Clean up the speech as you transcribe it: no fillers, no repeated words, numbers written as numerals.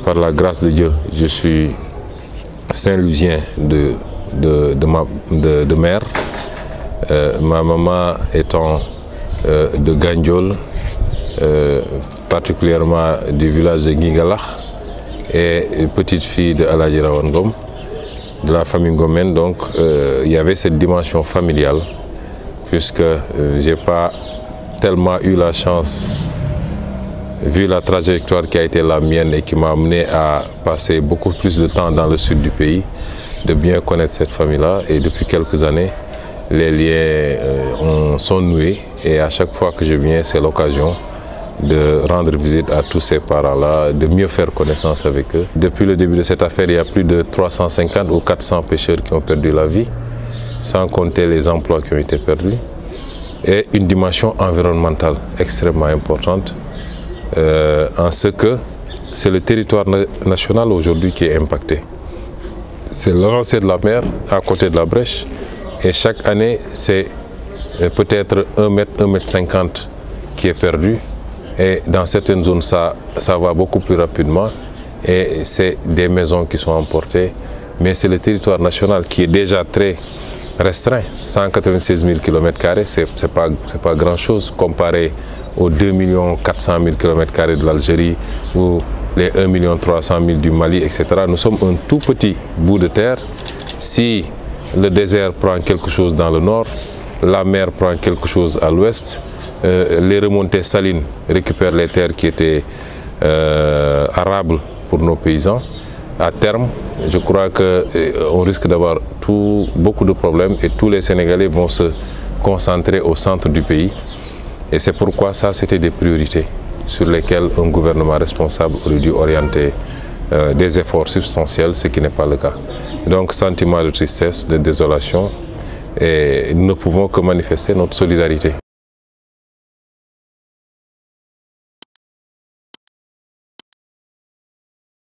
par la grâce de Dieu, je suis Saint-Louisien de mère. Ma maman étant de Gandiol, particulièrement du village de Guingalach, et petite fille de Aladji Rawane Ngom, de la famille Ngomène. Donc il y avait cette dimension familiale, puisque j'ai pas tellement eu la chance, vu la trajectoire qui a été la mienne et qui m'a amené à passer beaucoup plus de temps dans le sud du pays, de bien connaître cette famille-là. Et depuis quelques années, les liens sont noués, et à chaque fois que je viens, c'est l'occasion de rendre visite à tous ces parents-là, de mieux faire connaissance avec eux. Depuis le début de cette affaire, il y a plus de 350 ou 400 pêcheurs qui ont perdu la vie, sans compter les emplois qui ont été perdus, et une dimension environnementale extrêmement importante, en ce que c'est le territoire national aujourd'hui qui est impacté. C'est l'avancée de la mer à côté de la brèche, et chaque année, c'est peut-être 1 mètre, 1,50 mètre qui est perdu. Et dans certaines zones, ça va beaucoup plus rapidement, et c'est des maisons qui sont emportées. Mais c'est le territoire national qui est déjà très restreint. 196 000 km², c'est pas grand-chose comparé aux 2 400 000 km² de l'Algérie ou les 1 300 000 du Mali, etc. Nous sommes un tout petit bout de terre. Si le désert prend quelque chose dans le nord, la mer prend quelque chose à l'ouest, les remontées salines récupèrent les terres qui étaient arables pour nos paysans. À terme, je crois qu'on risque d'avoir beaucoup de problèmes, et tous les Sénégalais vont se concentrer au centre du pays. Et c'est pourquoi ça, c'était des priorités sur lesquelles un gouvernement responsable aurait dû orienter des efforts substantiels, ce qui n'est pas le cas. Donc, sentiment de tristesse, de désolation, et nous ne pouvons que manifester notre solidarité